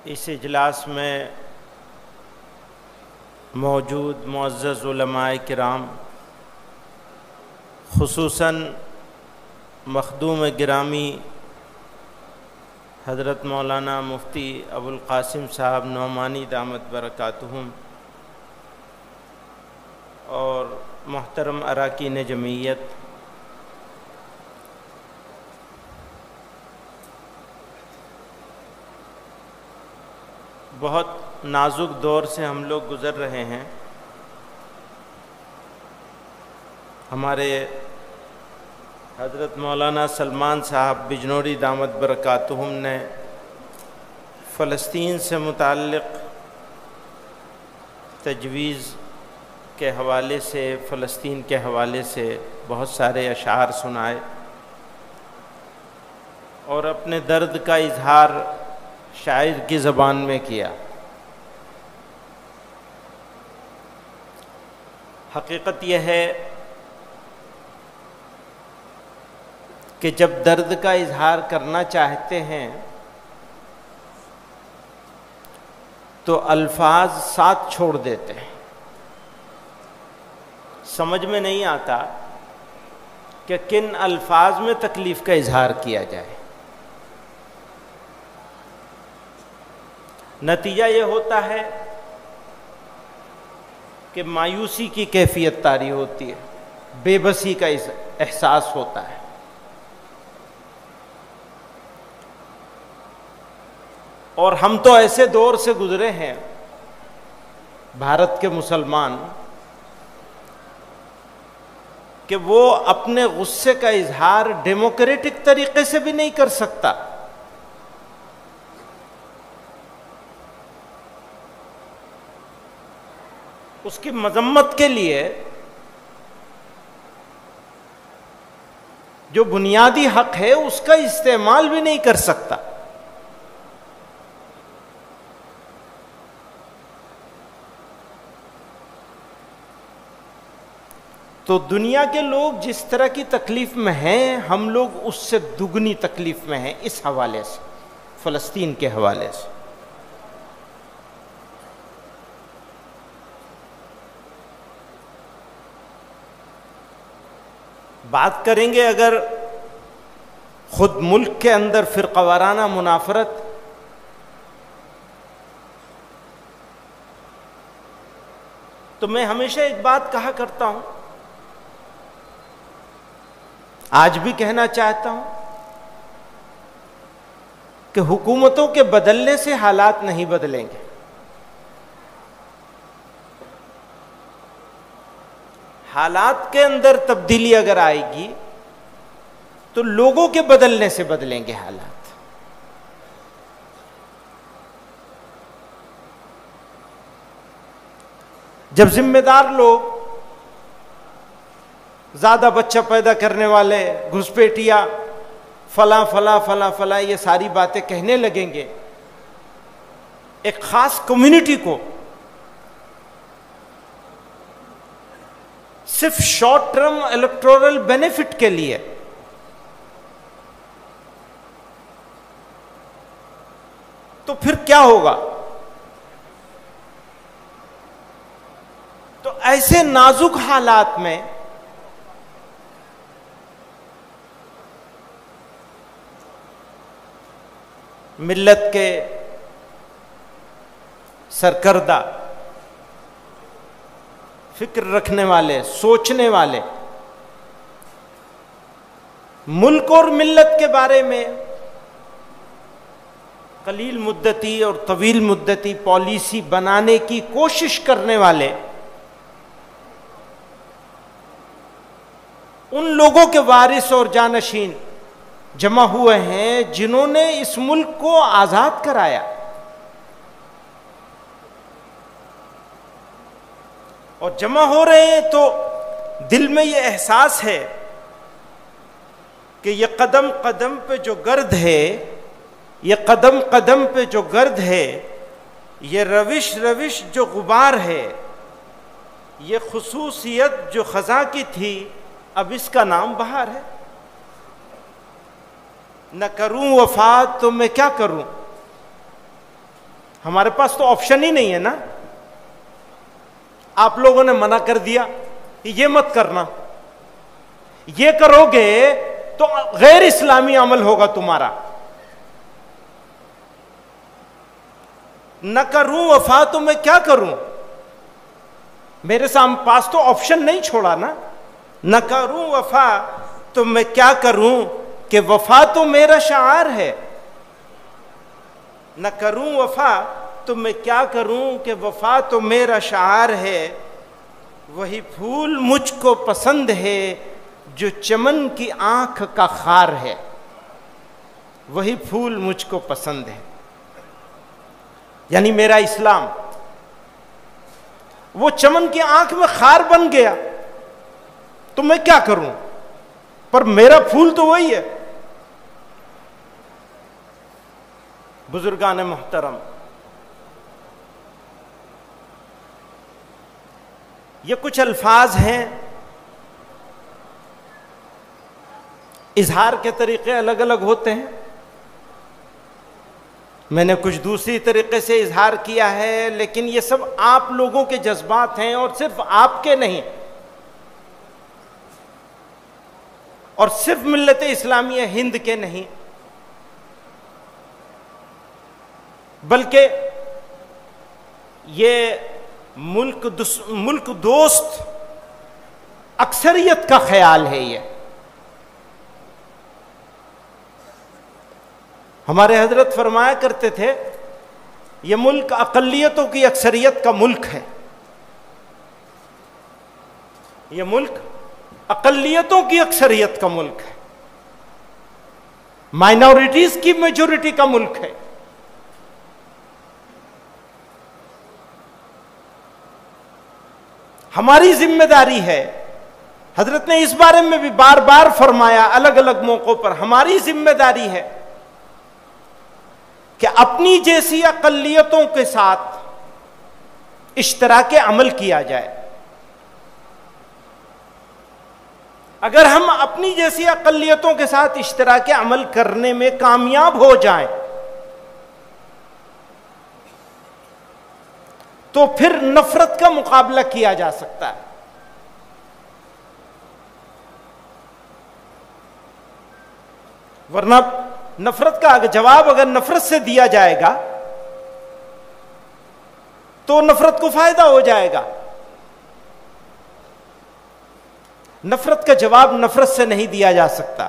اس اجلاس میں موجود معزز علماء کرام، خصوصاً مخدوم گرامی حضرت مولانا مفتی ابو القاسم صاحب نعمانی دامت برکاتہم، اور محترم اراکین جمعیت، بہت نازک دور سے ہم لوگ گزر رہے ہیں۔ ہمارے حضرت مولانا سلمان صاحب بجنوری دامت برکاتہم نے فلسطین سے متعلق تجویز کے حوالے سے، فلسطین کے حوالے سے بہت سارے اشعار سنائے اور اپنے درد کا اظہار شاعر کی زبان میں کیا۔ حقیقت یہ ہے کہ جب درد کا اظہار کرنا چاہتے ہیں تو الفاظ ساتھ چھوڑ دیتے ہیں۔ سمجھ میں نہیں آتا کہ کن الفاظ میں تکلیف کا اظہار کیا جائے۔ نتیجہ یہ ہوتا ہے کہ مایوسی کی کیفیت طاری ہوتی ہے، بے بسی کا احساس ہوتا ہے۔ اور ہم تو ایسے دور سے گزرے ہیں، بھارت کے مسلمان، کہ وہ اپنے غصے کا اظہار ڈیموکریٹک طریقے سے بھی نہیں کر سکتا۔ اس کی مذمت کے لیے جو بنیادی حق ہے اس کا استعمال بھی نہیں کر سکتا۔ تو دنیا کے لوگ جس طرح کی تکلیف میں ہیں، ہم لوگ اس سے دگنی تکلیف میں ہیں اس حوالے سے، فلسطین کے حوالے سے۔ بات کریں گے اگر خود ملک کے اندر فرقہ وارانہ منافرت، تو میں ہمیشہ ایک بات کہا کرتا ہوں، آج بھی کہنا چاہتا ہوں کہ حکومتوں کے بدلنے سے حالات نہیں بدلیں گے۔ حالات کے اندر تبدیلی اگر آئے گی تو لوگوں کے بدلنے سے بدلیں گے حالات۔ جب ذمہ دار لوگ، زیادہ بچہ پیدا کرنے والے، گھسپیٹیا، فلاں فلاں فلاں فلاں، یہ ساری باتیں کہنے لگیں گے، ایک خاص کمیونٹی کو صرف شارٹ ٹرم الیکٹورل بینیفٹ کے لیے، تو پھر کیا ہوگا؟ تو ایسے نازک حالات میں ملت کے سرکردہ، فکر رکھنے والے، سوچنے والے، ملک اور ملت کے بارے میں قلیل مدتی اور طویل مدتی پالیسی بنانے کی کوشش کرنے والے، ان لوگوں کے وارث اور جانشین جمع ہوئے ہیں جنہوں نے اس ملک کو آزاد کرایا، اور جمع ہو رہے ہیں تو دل میں یہ احساس ہے کہ یہ قدم قدم پہ جو گرد ہے، یہ قدم قدم پہ جو گرد ہے، یہ روش روش جو غبار ہے، یہ خصوصیت جو خزاں کی تھی، اب اس کا نام بہار ہے۔ نہ کروں وفا تو میں کیا کروں، ہمارے پاس تو آپشن ہی نہیں ہے نا. آپ لوگوں نے منع کر دیا کہ یہ مت کرنا, یہ کرو گے تو غیر اسلامی عمل ہوگا تمہارا. نہ کروں وفا تو میں کیا کروں, میرے سامنے پاس تو آپشن نہیں چھوڑا نا. نہ کروں وفا تو میں کیا کروں کہ وفا تو میرا شعار ہے. نہ کروں وفا تو میں کیا کروں کہ وفا تو میرا شعار ہے. وہی پھول مجھ کو پسند ہے جو چمن کی آنکھ کا خار ہے. وہی پھول مجھ کو پسند ہے, یعنی میرا اسلام. وہ چمن کی آنکھ میں خار بن گیا تو میں کیا کروں, پر میرا پھول تو وہی ہے. بزرگان محترم, یہ کچھ الفاظ ہیں, اظہار کے طریقے الگ الگ ہوتے ہیں. میں نے کچھ دوسری طریقے سے اظہار کیا ہے, لیکن یہ سب آپ لوگوں کے جذبات ہیں اور صرف آپ کے نہیں, اور صرف ملت اسلامیہ ہند کے نہیں, بلکہ یہ ملک دوست اکثریت کا خیال ہے. یہ ہمارے حضرت فرمایا کرتے تھے یہ ملک اقلیتوں کی اکثریت کا ملک ہے. یہ ملک اقلیتوں کی اکثریت کا ملک ہے, مائنورٹیز کی میجورٹی کا ملک ہے. ہماری ذمہ داری ہے, حضرت نے اس بارے میں بھی بار بار فرمایا الگ الگ موقعوں پر, ہماری ذمہ داری ہے کہ اپنی جیسی اقلیتوں کے ساتھ اشتراک عمل کیا جائے. اگر ہم اپنی جیسی اقلیتوں کے ساتھ اشتراک عمل کرنے میں کامیاب ہو جائیں تو پھر نفرت کا مقابلہ کیا جا سکتا ہے. ورنہ نفرت کا جواب اگر نفرت سے دیا جائے گا تو نفرت کو فائدہ ہو جائے گا. نفرت کا جواب نفرت سے نہیں دیا جا سکتا,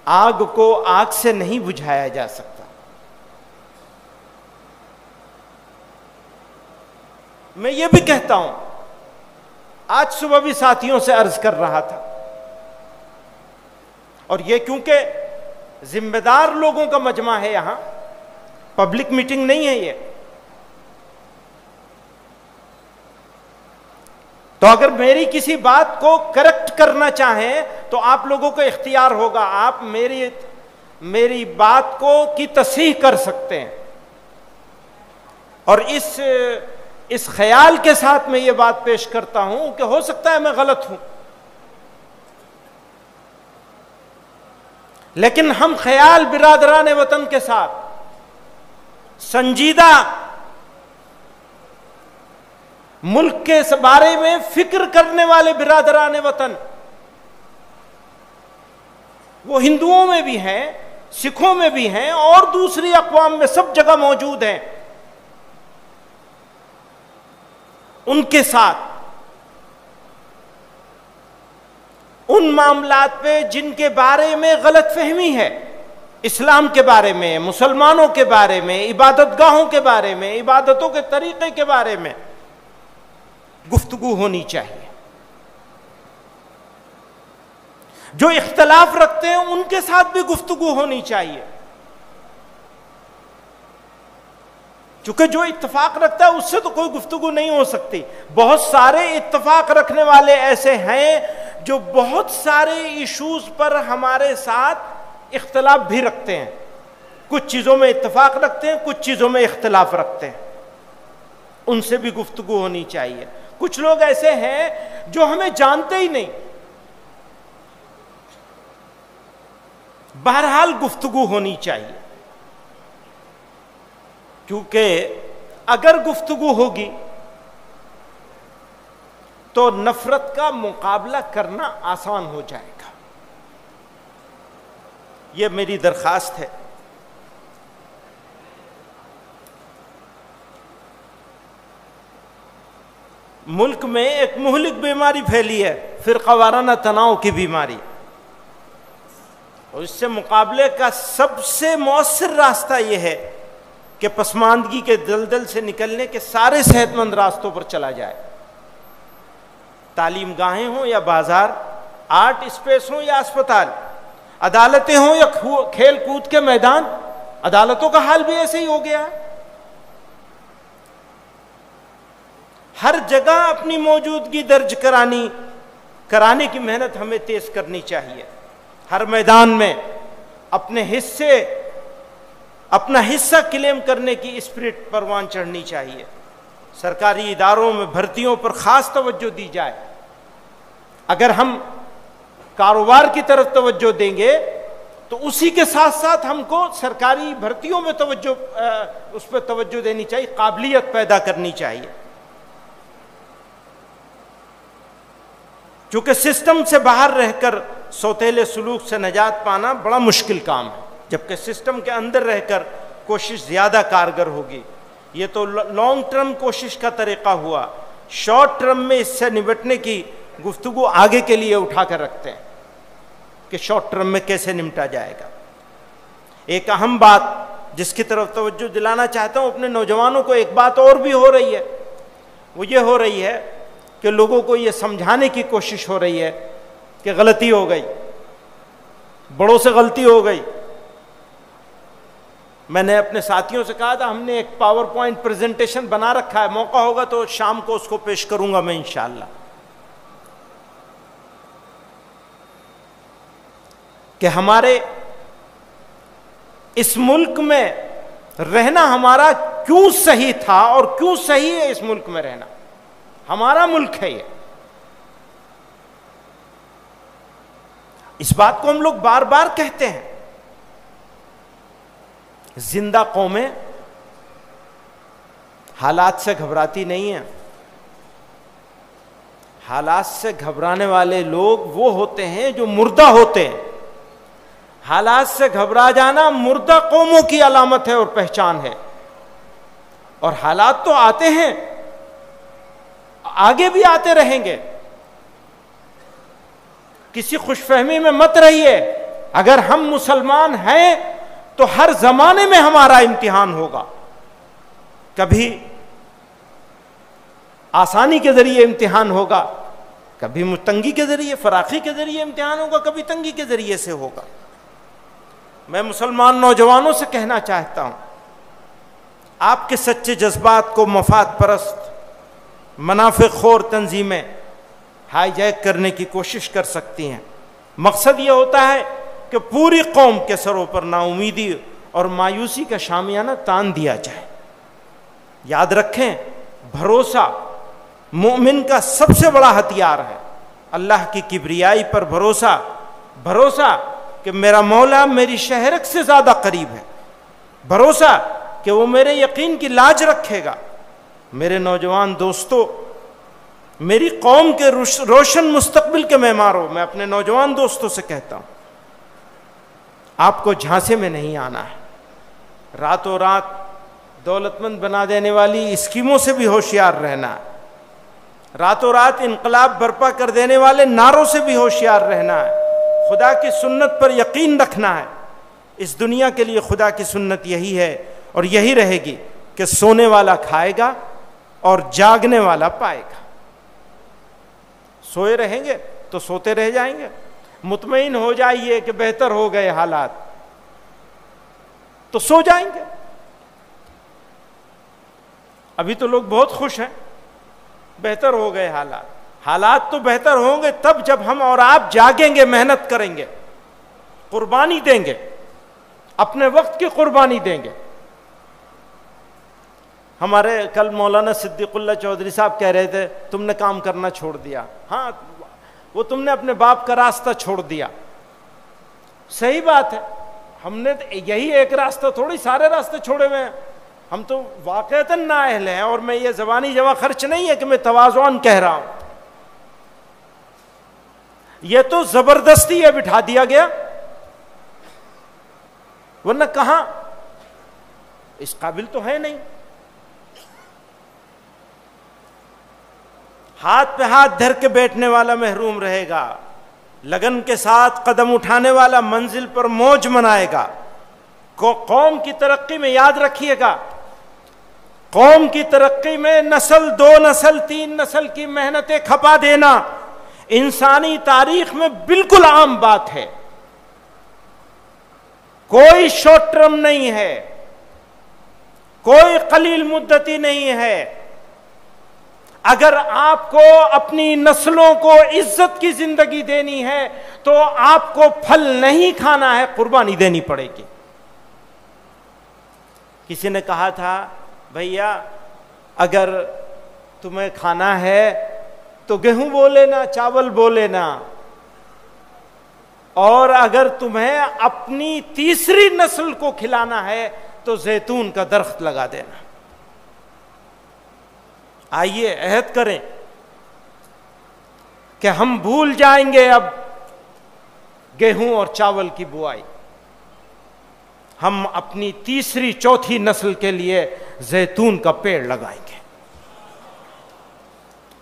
آگ کو آگ سے نہیں بجھایا جا سکتا. میں یہ بھی کہتا ہوں, آج صبح بھی ساتھیوں سے عرض کر رہا تھا, اور یہ کیونکہ ذمہ دار لوگوں کا مجمع ہے, یہاں پبلک میٹنگ نہیں ہے یہ, تو اگر میری کسی بات کو کریکٹ کرنا چاہیں تو آپ لوگوں کو اختیار ہوگا, آپ میری بات کو کی تصحیح کر سکتے ہیں. اور اس خیال کے ساتھ میں یہ بات پیش کرتا ہوں کہ ہو سکتا ہے میں غلط ہوں, لیکن ہم خیال برادران وطن کے ساتھ سنجیدہ ملک کے بارے میں فکر کرنے والے برادران وطن, وہ ہندوؤں میں بھی ہیں, سکھوں میں بھی ہیں, اور دوسری اقوام میں سب جگہ موجود ہیں, ان کے ساتھ ان معاملات پہ جن کے بارے میں غلط فہمی ہے, اسلام کے بارے میں, مسلمانوں کے بارے میں, عبادت گاہوں کے بارے میں, عبادتوں کے طریقے کے بارے میں گفتگو ہونی چاہیے. جو اختلاف رکھتے ہیں ان کے ساتھ بھی گفتگو ہونی چاہیے, چونکہ جو اتفاق رکھتا ہے اس سے تو کوئی گفتگو نہیں ہو سکتی. بہت سارے اتفاق رکھنے والے ایسے ہیں جو بہت سارے ایشوز پر ہمارے ساتھ اختلاف بھی رکھتے ہیں, کچھ چیزوں میں اتفاق رکھتے ہیں, کچھ چیزوں میں اختلاف رکھتے ہیں, ان سے بھی گفتگو ہونی چاہیے. کچھ لوگ ایسے ہیں جو ہمیں جانتے ہی نہیں, بہرحال گفتگو ہونی چاہیے. کیونکہ اگر گفتگو ہوگی تو نفرت کا مقابلہ کرنا آسان ہو جائے گا. یہ میری درخواست ہے. ملک میں ایک مہلک بیماری پھیلی ہے، فرقہ وارانہ تناؤ کی بیماری، اور اس سے مقابلے کا سب سے مؤثر راستہ یہ ہے کہ پسماندگی کے دلدل سے نکلنے کے سارے صحت مند راستوں پر چلا جائے. تعلیم گاہیں ہوں یا بازار، آرٹ اسپیس ہوں یا اسپتال، عدالتیں ہوں یا کھیل کود کے میدان. عدالتوں کا حال بھی ایسے ہی ہو گیا ہے. ہر جگہ اپنی موجودگی درج کرانے کی محنت ہمیں تیز کرنی چاہیے. ہر میدان میں اپنا حصہ کلیم کرنے کی اسپرٹ پروان چڑھنی چاہیے. سرکاری اداروں میں بھرتیوں پر خاص توجہ دی جائے. اگر ہم کاروبار کی طرف توجہ دیں گے تو اسی کے ساتھ ساتھ ہم کو سرکاری بھرتیوں میں اس پہ توجہ دینی چاہیے، قابلیت پیدا کرنی چاہیے. چونکہ سسٹم سے باہر رہ کر سوتیلے سلوک سے نجات پانا بڑا مشکل کام ہے، جبکہ سسٹم کے اندر رہ کر کوشش زیادہ کارگر ہوگی. یہ تو لانگ ٹرم کوشش کا طریقہ ہوا. شارٹ ٹرم میں اس سے نمٹنے کی گفتگو آگے کے لیے اٹھا کر رکھتے ہیں کہ شارٹ ٹرم میں کیسے نمٹا جائے گا. ایک اہم بات جس کی طرف توجہ دلانا چاہتا ہوں اپنے نوجوانوں کو، ایک بات اور بھی ہو رہی ہے، وہ یہ ہو رہی ہے کہ لوگوں کو یہ سمجھانے کی کوشش ہو رہی ہے کہ غلطی ہو گئی، بڑوں سے غلطی ہو گئی. میں نے اپنے ساتھیوں سے کہا تھا ہم نے ایک پاور پوائنٹ پریزنٹیشن بنا رکھا ہے، موقع ہوگا تو شام کو اس کو پیش کروں گا میں انشاءاللہ، کہ ہمارے اس ملک میں رہنا ہمارا کیوں صحیح تھا اور کیوں صحیح ہے اس ملک میں رہنا. ہمارا ملک ہے یہ. اس بات کو ہم لوگ بار بار کہتے ہیں. زندہ قومیں حالات سے گھبراتی نہیں ہیں. حالات سے گھبرانے والے لوگ وہ ہوتے ہیں جو مردہ ہوتے ہیں. حالات سے گھبرا جانا مردہ قوموں کی علامت ہے اور پہچان ہے. اور حالات تو آتے ہیں، آگے بھی آتے رہیں گے. کسی خوش فہمی میں مت رہیے. اگر ہم مسلمان ہیں تو ہر زمانے میں ہمارا امتحان ہوگا. کبھی آسانی کے ذریعے امتحان ہوگا، کبھی تنگی کے ذریعے، فراخی کے ذریعے امتحان ہوگا، کبھی تنگی کے ذریعے سے ہوگا. میں مسلمان نوجوانوں سے کہنا چاہتا ہوں، آپ کے سچے جذبات کو مفاد پرست منافع خور تنظیمیں ہائی جیک کرنے کی کوشش کر سکتی ہیں. مقصد یہ ہوتا ہے کہ پوری قوم کے سروں پر نا امیدی اور مایوسی کا شامیانہ تان دیا جائے. یاد رکھیں، بھروسہ مومن کا سب سے بڑا ہتھیار ہے. اللہ کی کبریائی پر بھروسہ کہ میرا مولا میری شہرت سے زیادہ قریب ہے. بھروسہ کہ وہ میرے یقین کی لاج رکھے گا. میرے نوجوان دوستو، میری قوم کے روشن مستقبل کے معماروں، میں اپنے نوجوان دوستوں سے کہتا ہوں، آپ کو جھانسے میں نہیں آنا ہے. راتوں رات دولت مند بنا دینے والی اسکیموں سے بھی ہوشیار رہنا ہے. راتوں رات انقلاب برپا کر دینے والے نعروں سے بھی ہوشیار رہنا ہے. خدا کی سنت پر یقین رکھنا ہے. اس دنیا کے لیے خدا کی سنت یہی ہے اور یہی رہے گی کہ سونے والا کھائے گا اور جاگنے والا پائے گا. سوئے رہیں گے تو سوتے رہ جائیں گے. مطمئن ہو جائیے کہ بہتر ہو گئے حالات تو سو جائیں گے. ابھی تو لوگ بہت خوش ہیں، بہتر ہو گئے حالات. حالات تو بہتر ہوں گے تب جب ہم اور آپ جاگیں گے، محنت کریں گے، قربانی دیں گے، اپنے وقت کی قربانی دیں گے. ہمارے کل مولانا صدیق اللہ چودھری صاحب کہہ رہے تھے تم نے کام کرنا چھوڑ دیا. ہاں، وہ تم نے اپنے باپ کا راستہ چھوڑ دیا. صحیح بات ہے، ہم نے یہی ایک راستہ تھوڑی، سارے راستے چھوڑے ہوئے ہیں. ہم تو واقعتاً نااہل ہیں، اور میں یہ زبانی جمع خرچ نہیں ہے کہ میں تواضعاً کہہ رہا ہوں، یہ تو زبردستی ہے بٹھا دیا گیا، ورنہ کہاں اس قابل تو ہے نہیں. ہاتھ پہ ہاتھ دھر کے بیٹھنے والا محروم رہے گا، لگن کے ساتھ قدم اٹھانے والا منزل پر موج منائے گا. قوم کی ترقی میں یاد رکھیے گا، قوم کی ترقی میں نسل 2 نسل 3 نسل کی محنتیں کھپا دینا انسانی تاریخ میں بالکل عام بات ہے، کوئی شارٹ ٹرم نہیں ہے، کوئی قلیل مدتی نہیں ہے. اگر آپ کو اپنی نسلوں کو عزت کی زندگی دینی ہے تو آپ کو پھل نہیں کھانا ہے، قربانی دینی پڑے گی. کسی نے کہا تھا بھیا اگر تمہیں کھانا ہے تو گیہوں بو لینا، چاول بو لینا، اور اگر تمہیں اپنی تیسری نسل کو کھلانا ہے تو زیتون کا درخت لگا دینا. آئیے عہد کریں کہ ہم بھول جائیں گے اب گیہوں اور چاول کی بوائی، ہم اپنی تیسری چوتھی نسل کے لیے زیتون کا پیڑ لگائیں گے.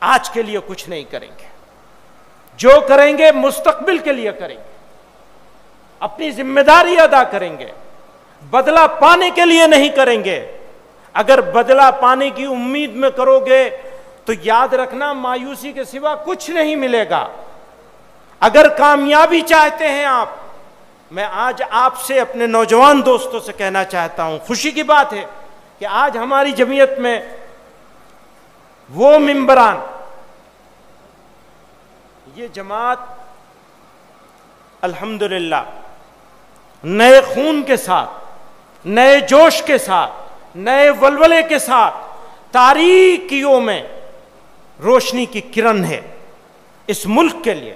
آج کے لیے کچھ نہیں کریں گے، جو کریں گے مستقبل کے لیے کریں گے، اپنی ذمہ داری ادا کریں گے، بدلہ پانے کے لیے نہیں کریں گے. اگر بدلہ پانے کی امید میں کرو گے تو یاد رکھنا مایوسی کے سوا کچھ نہیں ملے گا. اگر کامیابی چاہتے ہیں آپ، میں آج آپ سے اپنے نوجوان دوستوں سے کہنا چاہتا ہوں، خوشی کی بات ہے کہ آج ہماری جمعیت میں وہ ممبران، یہ جماعت الحمدللہ نئے خون کے ساتھ، نئے جوش کے ساتھ، نئے ولولے کے ساتھ تاریکیوں میں روشنی کی کرن ہے اس ملک کے لیے،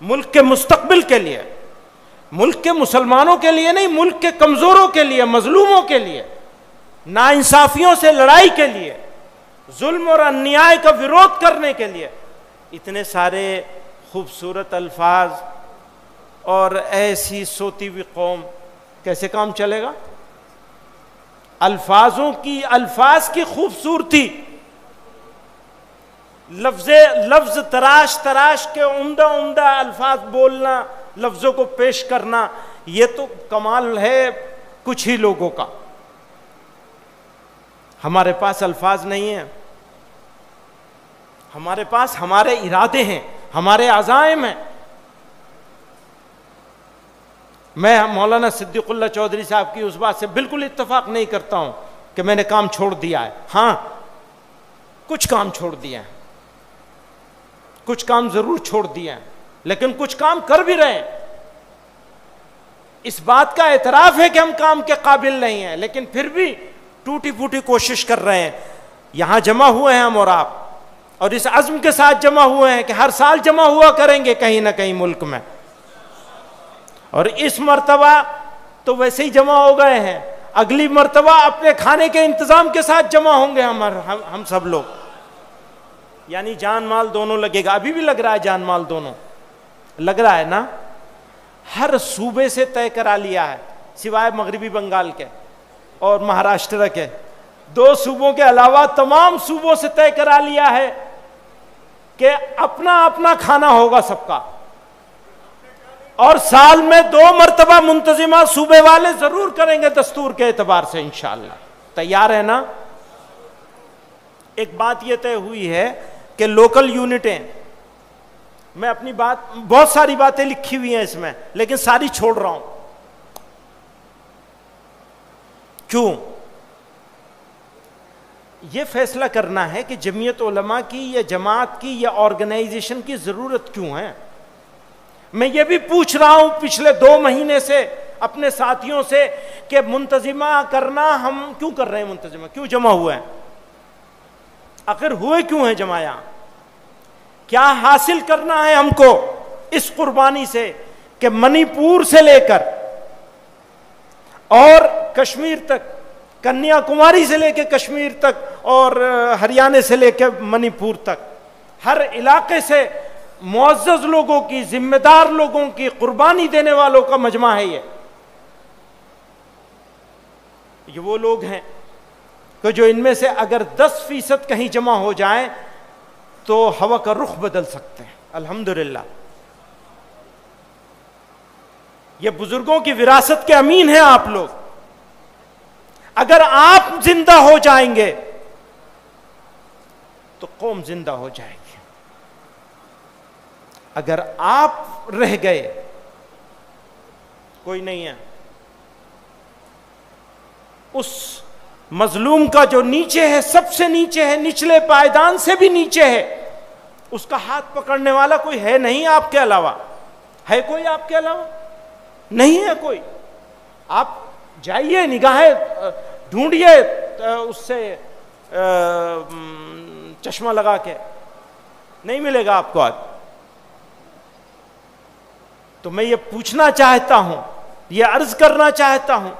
ملک کے مستقبل کے لیے، ملک کے مسلمانوں کے لیے نہیں، ملک کے کمزوروں کے لیے، مظلوموں کے لیے، ناانصافیوں سے لڑائی کے لیے، ظلم اور انیائی کا ویرودھ کرنے کے لیے. اتنے سارے خوبصورت الفاظ اور ایسی سوتی ہوئی قوم، کیسے کام چلے گا؟ الفاظ کی خوبصورتی، لفظ تراش تراش کے عمدہ الفاظ بولنا، لفظوں کو پیش کرنا، یہ تو کمال ہے کچھ ہی لوگوں کا. ہمارے پاس الفاظ نہیں ہیں، ہمارے پاس ہمارے ارادے ہیں، ہمارے عزائم ہیں. میں مولانا صدیق اللہ چودھری صاحب کی اس بات سے بالکل اتفاق نہیں کرتا ہوں کہ میں نے کام چھوڑ دیا ہے. ہاں کچھ کام چھوڑ دیا ہے، کچھ کام ضرور چھوڑ دیا ہے، لیکن کچھ کام کر بھی رہے ہیں. اس بات کا اعتراف ہے کہ ہم کام کے قابل نہیں ہیں، لیکن پھر بھی ٹوٹی پھوٹی کوشش کر رہے ہیں. یہاں جمع ہوئے ہیں ہم اور آپ، اور اس عزم کے ساتھ جمع ہوئے ہیں کہ ہر سال جمع ہوا کریں گے کہیں نہ کہیں ملک میں. اور اس مرتبہ تو ویسے ہی جمع ہو گئے ہیں، اگلی مرتبہ اپنے کھانے کے انتظام کے ساتھ جمع ہوں گے ہم سب لوگ. یعنی جان مال دونوں لگے گا. ابھی بھی لگ رہا ہے جان مال دونوں لگ رہا ہے نا. ہر صوبے سے طے کرا لیا ہے سوائے مغربی بنگال کے اور مہاراشٹر کے، 2 صوبوں کے علاوہ تمام صوبوں سے طے کرا لیا ہے کہ اپنا اپنا کھانا ہوگا سب کا، اور سال میں 2 مرتبہ منتظمہ صوبے والے ضرور کریں گے دستور کے اعتبار سے انشاءاللہ. تیار ہے نا؟ ایک بات یہ طے ہوئی ہے کہ لوکل یونٹیں، میں اپنی بات، بہت ساری باتیں لکھی ہوئی ہیں اس میں لیکن ساری چھوڑ رہا ہوں. کیوں؟ یہ فیصلہ کرنا ہے کہ جمعیت علماء کی یا جماعت کی یا آرگنائزیشن کی ضرورت کیوں ہے. میں یہ بھی پوچھ رہا ہوں پچھلے 2 مہینے سے اپنے ساتھیوں سے کہ منتظمہ کرنا ہم کیوں کر رہے ہیں، منتظمہ کیوں جمع ہوئے ہیں، آخر ہوئے کیوں ہیں جمع یہاں، کیا حاصل کرنا ہے ہم کو اس قربانی سے کہ منی پور سے لے کر اور کشمیر تک کنیا کماری سے لے کے کشمیر تک اور ہریانہ سے لے کے منی پور تک، ہر علاقے سے معزز لوگوں کی، ذمہ دار لوگوں کی، قربانی دینے والوں کا مجمع ہے یہ وہ لوگ ہیں کہ جو ان میں سے اگر 10% کہیں جمع ہو جائیں تو ہوا کا رخ بدل سکتے ہیں. الحمدللہ یہ بزرگوں کی وراثت کے امین ہیں آپ لوگ. اگر آپ زندہ ہو جائیں گے تو قوم زندہ ہو جائے گی. اگر آپ رہ گئے کوئی نہیں ہے. اس مظلوم کا جو نیچے ہے، سب سے نیچے ہے، نچلے پائیدان سے بھی نیچے ہے، اس کا ہاتھ پکڑنے والا کوئی ہے نہیں آپ کے علاوہ. ہے کوئی آپ کے علاوہ؟ نہیں ہے کوئی. آپ جائیے، نگاہیں ڈھونڈیے اس سے چشمہ لگا کے، نہیں ملے گا آپ کو آج. تو میں یہ پوچھنا چاہتا ہوں، یہ عرض کرنا چاہتا ہوں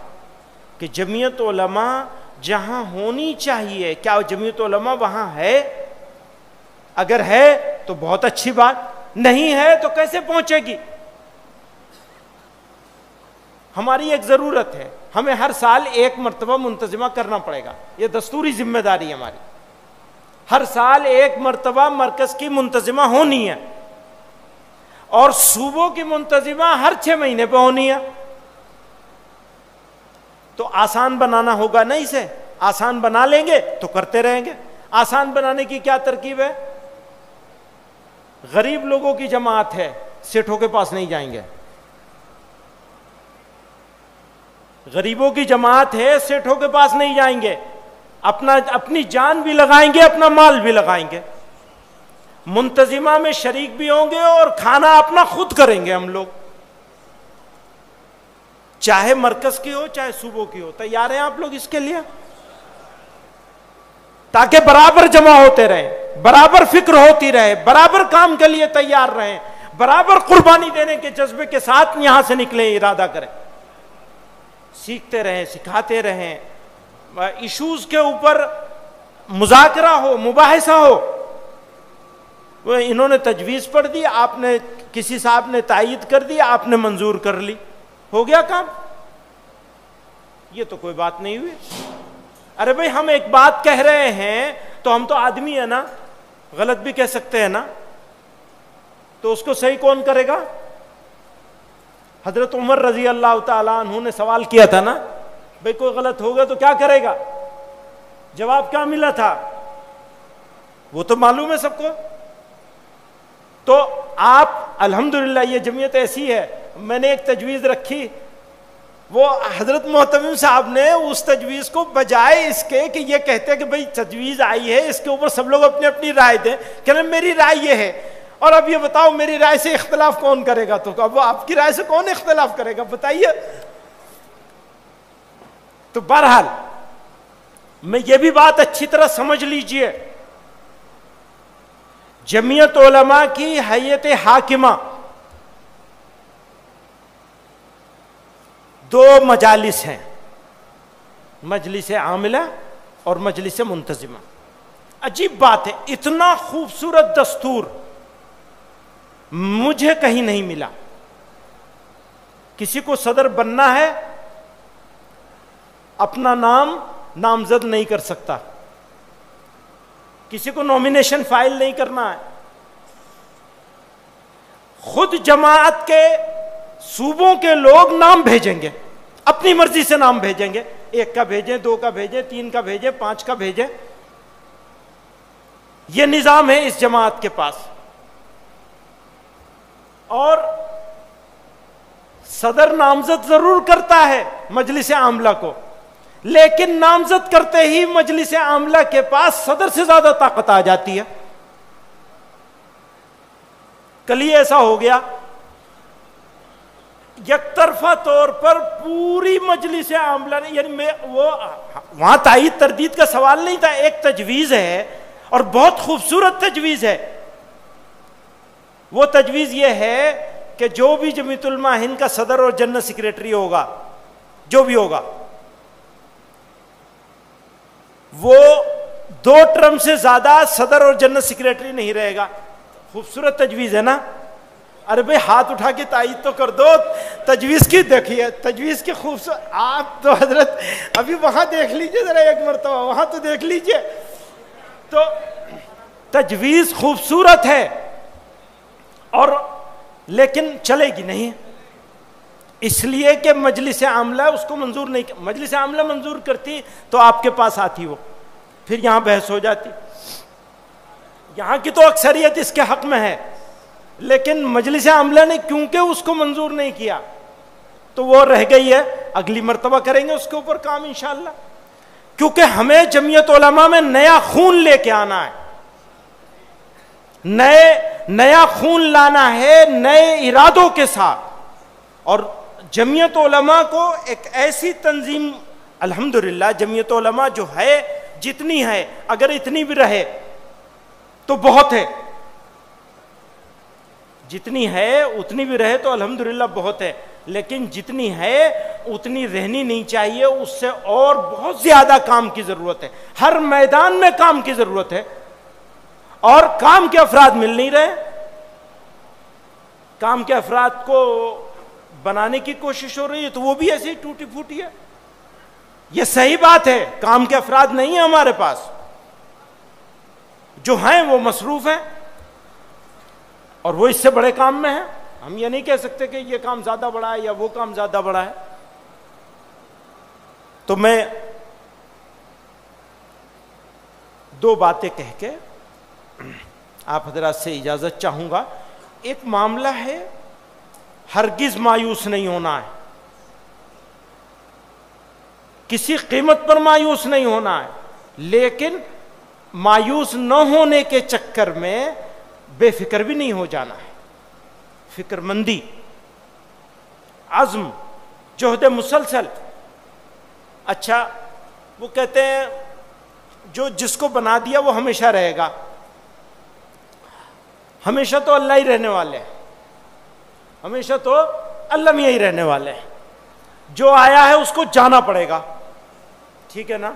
کہ جمعیت علماء جہاں ہونی چاہیے، کیا جمعیت علماء وہاں ہے؟ اگر ہے تو بہت اچھی بات، نہیں ہے تو کیسے پہنچے گی؟ ہماری ایک ضرورت ہے، ہمیں ہر سال ایک مرتبہ منتظمہ کرنا پڑے گا. یہ دستوری ذمہ داری ہے ہماری. ہر سال ایک مرتبہ مرکز کی منتظمہ ہونی ہے، اور صوبوں کی منتظمہ ہر 6 مہینے پہ ہونی ہے. تو آسان بنانا ہوگا نا. اسے آسان بنا لیں گے تو کرتے رہیں گے. آسان بنانے کی کیا ترکیب ہے؟ غریب لوگوں کی جماعت ہے، سیٹھوں کے پاس نہیں جائیں گے. غریبوں کی جماعت ہے، سیٹھوں کے پاس نہیں جائیں گے. اپنی جان بھی لگائیں گے، اپنا مال بھی لگائیں گے. منتظمہ میں شریک بھی ہوں گے اور کھانا اپنا خود کریں گے ہم لوگ، چاہے مرکز کی ہو چاہے صوبوں کی ہو. تیار ہیں آپ لوگ اس کے لیے؟ تاکہ برابر جمع ہوتے رہیں، برابر فکر ہوتی رہے، برابر کام کے لیے تیار رہیں، برابر قربانی دینے کے جذبے کے ساتھ یہاں سے نکلیں، ارادہ کریں، سیکھتے رہیں، سکھاتے رہیں. ایشوز کے اوپر مذاکرہ ہو، مباحثہ ہو. انہوں نے تجویز پڑھ دی، آپ نے کسی صاحب نے تائید کر دی، آپ نے منظور کر لی، ہو گیا کام. یہ تو کوئی بات نہیں ہوئی. ارے بھائی ہم ایک بات کہہ رہے ہیں تو ہم تو آدمی ہیں نا، غلط بھی کہہ سکتے ہیں نا. تو اس کو صحیح کون کرے گا؟ حضرت عمر رضی اللہ تعالیٰ عنہ نے سوال کیا تھا نا، بھائی کوئی غلط ہو گیا تو کیا کرے گا؟ جواب کیا ملا تھا؟ وہ تو معلوم ہے سب کو. تو آپ الحمدللہ یہ جمعیت ایسی ہے، میں نے ایک تجویز رکھی، وہ حضرت محتمم صاحب نے اس تجویز کو بجائے اس کے کہ یہ کہتے کہ بھئی تجویز آئی ہے اس کے اوپر سب لوگ اپنی اپنی رائے دیں، کہنا میری رائے یہ ہے، اور اب یہ بتاؤ میری رائے سے اختلاف کون کرے گا؟ تو اب آپ کی رائے سے کون اختلاف کرے گا بتائیے. تو بہرحال میں یہ بھی بات اچھی طرح سمجھ لیجئے، جمعیت علماء کی ہیئت حاکمہ 2 مجالس ہیں، مجلس عاملہ اور مجلس منتظمہ. عجیب بات ہے، اتنا خوبصورت دستور مجھے کہیں نہیں ملا. کسی کو صدر بننا ہے اپنا نام نامزد نہیں کر سکتا، کسی کو نومینیشن فائل نہیں کرنا ہے. خود جماعت کے صوبوں کے لوگ نام بھیجیں گے، اپنی مرضی سے نام بھیجیں گے، 1 کا بھیجیں، 2 کا بھیجیں، 3 کا بھیجیں، 5 کا بھیجیں. یہ نظام ہے اس جماعت کے پاس. اور صدر نامزد ضرور کرتا ہے مجلس عاملہ کو، لیکن نامزد کرتے ہی مجلس عاملہ کے پاس صدر سے زیادہ طاقت آ جاتی ہے. کل ہی ایسا ہو گیا، یک طرفہ طور پر پوری مجلس عاملہ نے، یعنی وہ وہاں تائید تردید کا سوال نہیں تھا، ایک تجویز ہے اور بہت خوبصورت تجویز ہے. وہ تجویز یہ ہے کہ جو بھی جمعیت علماء ہند کا صدر اور جنرل سیکریٹری ہوگا، جو بھی ہوگا، وہ 2 ٹرم سے زیادہ صدر اور جنرل سیکریٹری نہیں رہے گا. خوبصورت تجویز ہے نا. ارے بھائی ہاتھ اٹھا کے تائید تو کر دو. تجویز کی دیکھیے, تجویز کی خوبصورت. آپ تو حضرت ابھی وہاں دیکھ لیجئے ذرا ایک مرتبہ, وہاں تو دیکھ لیجئے. تو تجویز خوبصورت ہے اور لیکن چلے گی نہیں, اس لیے کہ مجلس عاملہ اس کو منظور نہیں. مجلس عاملہ منظور کرتی تو آپ کے پاس آتی وہ, پھر یہاں بحث ہو جاتی. یہاں کی تو اکثریت اس کے حق میں ہے, لیکن مجلس عاملہ نے کیونکہ اس کو منظور نہیں کیا تو وہ رہ گئی ہے. اگلی مرتبہ کریں گے اس کے اوپر کام انشاءاللہ, کیونکہ ہمیں جمعیت علماء میں نیا خون لے کے آنا ہے, نیا خون لانا ہے نئے ارادوں کے ساتھ. اور جمعیت علماء کو ایک ایسی تنظیم, الحمدللہ جمعیت علماء جو ہے جتنی ہے, اگر اتنی بھی رہے تو بہت ہے, جتنی ہے اتنی بھی رہے تو الحمدللہ بہت ہے, لیکن جتنی ہے اتنی رہنی نہیں چاہیے, اس سے اور بہت زیادہ کام کی ضرورت ہے. ہر میدان میں کام کی ضرورت ہے, اور کام کے افراد مل نہیں رہے. کام کے افراد کو بنانے کی کوشش ہو رہی ہے تو وہ بھی ایسی ٹوٹی پھوٹی ہے. یہ صحیح بات ہے, کام کے افراد نہیں ہیں ہمارے پاس, جو ہیں وہ مصروف ہیں اور وہ اس سے بڑے کام میں ہیں. ہم یہ نہیں کہہ سکتے کہ یہ کام زیادہ بڑا ہے یا وہ کام زیادہ بڑا ہے. تو میں 2 باتیں کہہ کے آپ حضرات سے اجازت چاہوں گا. ایک معاملہ ہے, ہرگز مایوس نہیں ہونا ہے, کسی قیمت پر مایوس نہیں ہونا ہے, لیکن مایوس نہ ہونے کے چکر میں بے فکر بھی نہیں ہو جانا ہے. فکر مندی, عزم, جہد مسلسل. اچھا وہ کہتے ہیں جو جس کو بنا دیا وہ ہمیشہ رہے گا. ہمیشہ تو اللہ ہی رہنے والے ہیں, ہمیشہ تو اللہ میں ہی رہنے والے ہیں. جو آیا ہے اس کو جانا پڑے گا, ٹھیک ہے نا.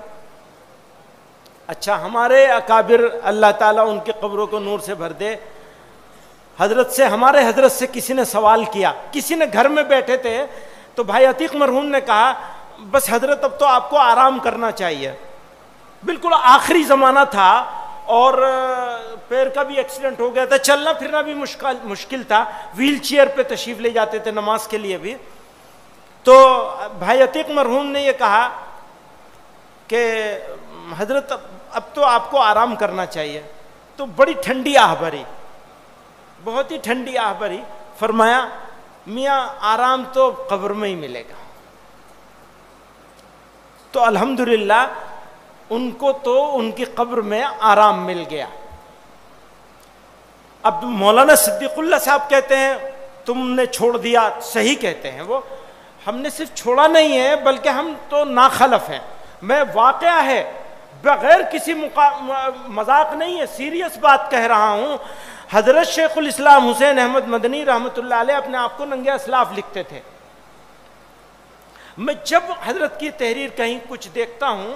اچھا ہمارے اکابر اللہ تعالیٰ ان کی قبروں کو نور سے بھر دے, ہمارے حضرت سے کسی نے سوال کیا, کسی نے گھر میں بیٹھے تھے تو بھائی عتیق مرحوم نے کہا بس حضرت اب تو آپ کو آرام کرنا چاہیے. بالکل آخری زمانہ تھا اور پیر کا بھی ایکسیڈنٹ ہو گیا تھا, چلنا پھرنا بھی مشکل تھا, ویل چیئر پہ تشریف لے جاتے تھے نماز کے لیے بھی. تو بھائی عتیق مرحوم نے یہ کہا کہ حضرت اب تو آپ کو آرام کرنا چاہیے. تو بڑی ٹھنڈی آہ بھری, بہت ہی ٹھنڈی آہ بھری, فرمایا میاں آرام تو قبر میں ہی ملے گا. تو الحمدللہ ان کو تو ان کی قبر میں آرام مل گیا. اب مولانا صدیق اللہ صاحب کہتے ہیں تم نے چھوڑ دیا, صحیح کہتے ہیں وہ, ہم نے صرف چھوڑا نہیں ہے بلکہ ہم تو ناخلف ہیں. میں واقعہ ہے, بغیر کسی مذاق نہیں ہے, سیریس بات کہہ رہا ہوں. حضرت شیخ الاسلام حسین احمد مدنی رحمۃ اللہ علیہ اپنے آپ کو ننگے اسلاف لکھتے تھے. میں جب حضرت کی تحریر کہیں کچھ دیکھتا ہوں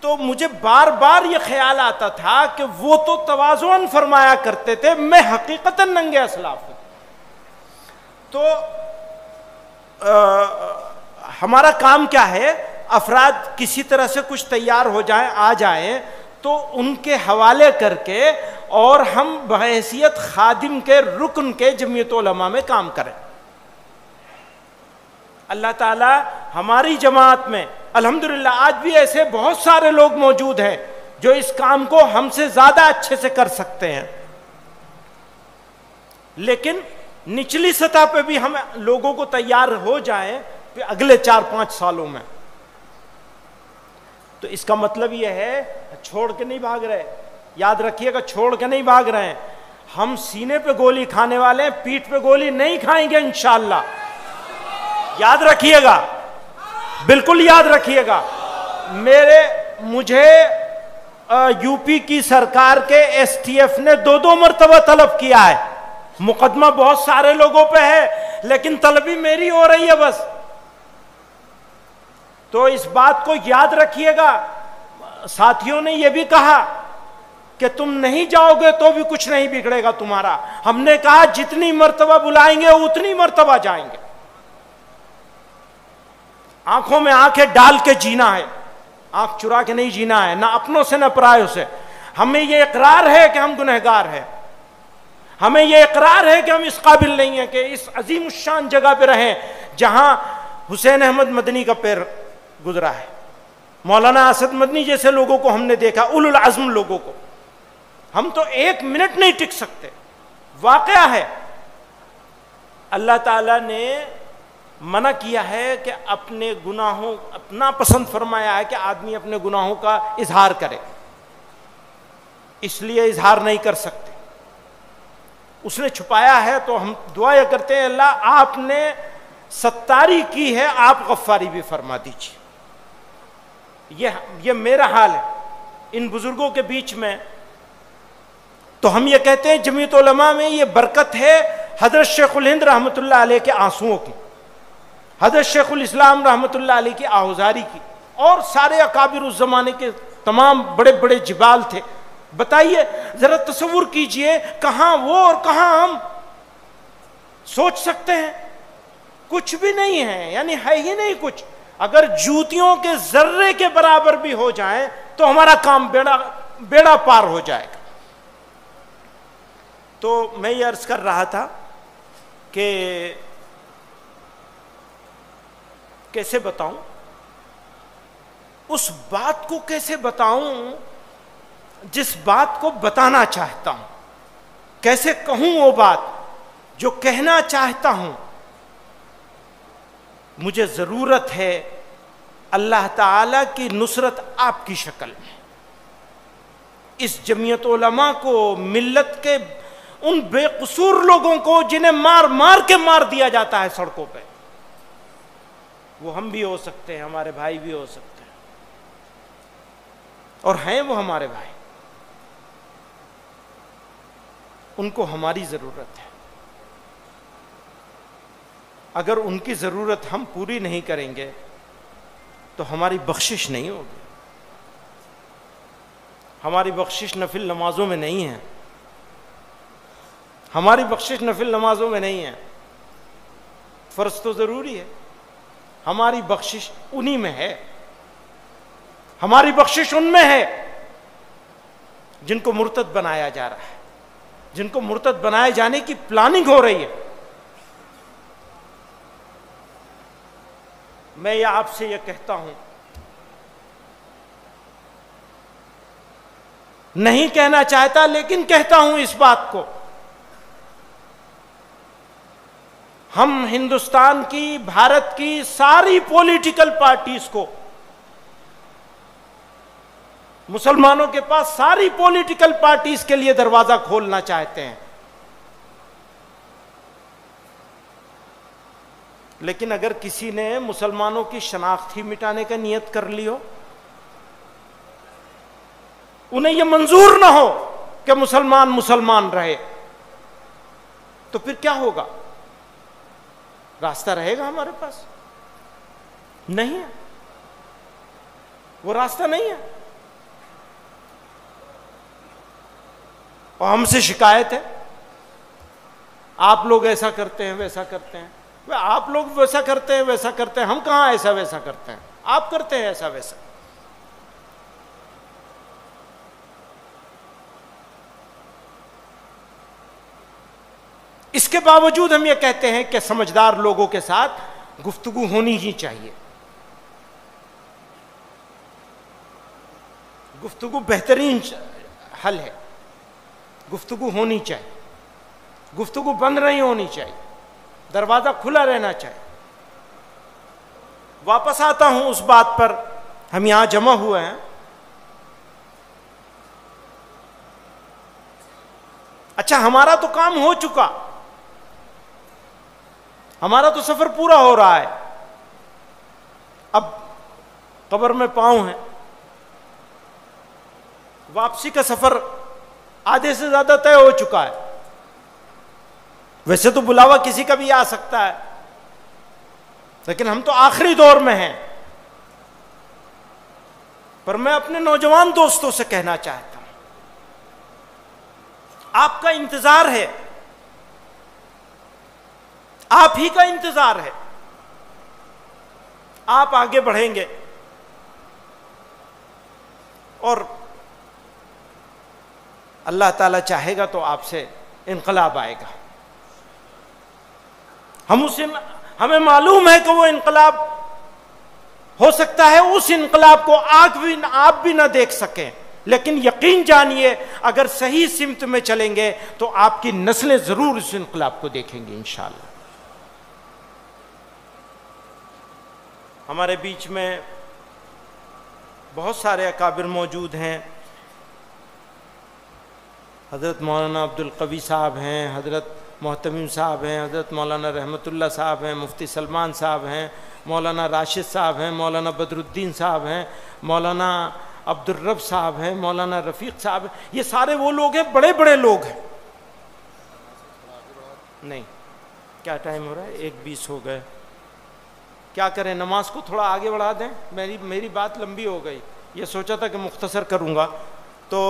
تو مجھے بار بار یہ خیال آتا تھا کہ وہ تو تواضعاً فرمایا کرتے تھے, میں حقیقتاً ننگے اسلاف ہوں. تو ہمارا کام کیا ہے, افراد کسی طرح سے کچھ تیار ہو جائیں, آ جائیں تو ان کے حوالے کر کے اور ہم بحیثیت خادم کے رکن کے جمعیت علماء میں کام کریں. اللہ تعالی ہماری جماعت میں الحمدللہ آج بھی ایسے بہت سارے لوگ موجود ہیں جو اس کام کو ہم سے زیادہ اچھے سے کر سکتے ہیں, لیکن نچلی سطح پہ بھی ہم لوگوں کو تیار ہو جائیں کہ اگلے 4-5 سالوں میں. تو اس کا مطلب یہ ہے چھوڑ کے نہیں بھاگ رہے, یاد رکھیے گا, چھوڑ کے نہیں بھاگ رہے ہیں. ہم سینے پہ گولی کھانے والے ہیں, پیٹھ پہ گولی نہیں کھائیں گے انشاءاللہ. یاد رکھیے گا, بالکل یاد رکھیے گا. مجھے یو پی کی سرکار کے ایس ٹی ایف نے 2 مرتبہ طلب کیا ہے. مقدمہ بہت سارے لوگوں پہ ہے لیکن طلبی میری ہو رہی ہے بس. تو اس بات کو یاد رکھیے گا, ساتھیوں نے یہ بھی کہا کہ تم نہیں جاؤ گے تو بھی کچھ نہیں بگڑے گا تمہارا. ہم نے کہا جتنی مرتبہ بلائیں گے اتنی مرتبہ جائیں گے. آنکھوں میں آنکھیں ڈال کے جینا ہے, آنکھ چرا کے نہیں جینا ہے, نہ اپنوں سے نہ پرایوں سے. ہمیں یہ اقرار ہے کہ ہم گنہگار ہیں, ہمیں یہ اقرار ہے کہ ہم اس قابل نہیں ہیں کہ اس عظیم الشان جگہ پہ رہیں جہاں حسین احمد مدنی کا پیر گزرا ہے, مولانا اسد مدنی جیسے لوگوں کو ہم نے دیکھا, اولو العزم لوگوں کو. ہم تو ایک منٹ نہیں ٹک سکتے. واقعہ ہے اللہ تعالیٰ نے منع کیا ہے کہ اپنے گناہوں, اپنا پسند فرمایا ہے کہ آدمی اپنے گناہوں کا اظہار کرے, اس لیے اظہار نہیں کر سکتے. اس نے چھپایا ہے تو ہم دعا یہ کرتے ہیں اللہ آپ نے ستاری کی ہے, آپ غفاری بھی فرما دیجیے. یہ میرا حال ہے ان بزرگوں کے بیچ میں. تو ہم یہ کہتے ہیں جمعیت علماء میں یہ برکت ہے حضرت شیخ الہند رحمۃ اللہ علیہ کے آنسوؤں کی, حضرت شیخ الاسلام رحمۃ اللہ علیہ کی آہوزاری کی, اور سارے اکابر اس زمانے کے تمام بڑے بڑے جبال تھے. بتائیے ذرا تصور کیجئے, کہاں وہ اور کہاں ہم. سوچ سکتے ہیں کچھ بھی نہیں ہے, یعنی ہے ہی نہیں کچھ. اگر جوتیوں کے ذرے کے برابر بھی ہو جائیں تو ہمارا کام بیڑا پار ہو جائے گا. تو میں یہ عرض کر رہا تھا کہ کیسے بتاؤں, اس بات کو کیسے بتاؤں جس بات کو بتانا چاہتا ہوں, کیسے کہوں وہ بات جو کہنا چاہتا ہوں. مجھے ضرورت ہے اللہ تعالی کی نصرت آپ کی شکل میں. اس جمعیت علماء کو, ملت کے ان بے قصور لوگوں کو جنہیں مار مار کے مار دیا جاتا ہے سڑکوں پہ, وہ ہم بھی ہو سکتے ہیں, ہمارے بھائی بھی ہو سکتے ہیں, اور ہیں وہ ہمارے بھائی. ان کو ہماری ضرورت ہے. اگر ان کی ضرورت ہم پوری نہیں کریں گے تو ہماری بخشش نہیں ہوگی. ہماری بخشش نفل نمازوں میں نہیں ہے, ہماری بخشش نفل نمازوں میں نہیں ہے. فرض تو ضروری ہے, ہماری بخشش انہی میں ہے. ہماری بخشش ان میں ہے جن کو مرتد بنایا جا رہا ہے, جن کو مرتد بنائے جانے کی پلاننگ ہو رہی ہے. میں یہ آپ سے یہ کہتا ہوں, نہیں کہنا چاہتا لیکن کہتا ہوں اس بات کو, ہم ہندوستان کی, بھارت کی ساری پولیٹیکل پارٹیز کو, مسلمانوں کے پاس ساری پولیٹیکل پارٹیز کے لیے دروازہ کھولنا چاہتے ہیں. لیکن اگر کسی نے مسلمانوں کی شناخت ہی مٹانے کا نیت کر لی ہو, انہیں یہ منظور نہ ہو کہ مسلمان مسلمان رہے, تو پھر کیا ہوگا؟ راستہ رہے گا ہمارے پاس؟ نہیں ہے, وہ راستہ نہیں ہے. اور ہم سے شکایت ہے آپ لوگ ایسا کرتے ہیں ویسا کرتے ہیں. آپ لوگ ویسا کرتے ہیں ویسا کرتے ہیں, ہم کہاں ایسا ویسا کرتے ہیں, آپ کرتے ہیں ایسا ویسا. اس کے باوجود ہم یہ کہتے ہیں کہ سمجھدار لوگوں کے ساتھ گفتگو ہونی ہی چاہیے. گفتگو بہترین حل ہے, گفتگو ہونی چاہیے, گفتگو بند نہیں ہونی چاہیے, دروازہ کھلا رہنا چاہیے. واپس آتا ہوں اس بات پر, ہم یہاں جمع ہوئے ہیں. اچھا, ہمارا تو کام ہو چکا, ہمارا تو سفر پورا ہو رہا ہے, اب قبر میں پاؤں ہیں. واپسی کا سفر آدھے سے زیادہ طے ہو چکا ہے. ویسے تو بلاوا کسی کا بھی آ سکتا ہے, لیکن ہم تو آخری دور میں ہیں. پر میں اپنے نوجوان دوستوں سے کہنا چاہتا ہوں، آپ کا انتظار ہے، آپ ہی کا انتظار ہے، آپ آگے بڑھیں گے اور اللہ تعالیٰ چاہے گا تو آپ سے انقلاب آئے گا۔ ہمیں معلوم ہے کہ وہ انقلاب ہو سکتا ہے اس انقلاب کو آپ بھی نہ دیکھ سکیں، لیکن یقین جانیے اگر صحیح سمت میں چلیں گے تو آپ کی نسلیں ضرور اس انقلاب کو دیکھیں گی انشاءاللہ۔ ہمارے بیچ میں بہت سارے اکابر موجود ہیں، حضرت مولانا عبدالقوی صاحب ہیں، حضرت محتمم صاحب ہیں، حضرت مولانا رحمت اللہ صاحب ہیں، مفتی سلمان صاحب ہیں، مولانا راشد صاحب ہیں، مولانا بدر الدین صاحب ہیں، مولانا عبدالرب صاحب ہیں، مولانا رفیق صاحب ہیں۔ یہ سارے وہ لوگ ہیں، بڑے بڑے لوگ ہیں۔ نہیں، کیا ٹائم ہو رہا ہے؟ 1:20 ہو گئے۔ کیا کریں، نماز کو تھوڑا آگے بڑھا دیں؟ میری بات لمبی ہو گئی، یہ سوچا تھا کہ مختصر کروں گا، تو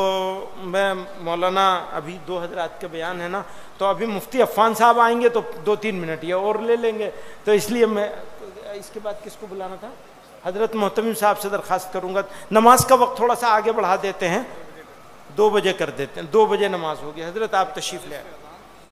میں مولانا ابھی 2 حضرات کا بیان ہے نا، تو ابھی مفتی عفان صاحب آئیں گے تو 2-3 منٹ یہ اور لے لیں گے، تو اس لیے میں اس کے بعد کس کو بلانا تھا؟ حضرت محتمم صاحب سے درخواست کروں گا نماز کا وقت تھوڑا سا آگے بڑھا دیتے ہیں، 2 بجے کر دیتے ہیں، 2 بجے نماز ہوگی۔ حضرت آپ تشریف لے آئیں۔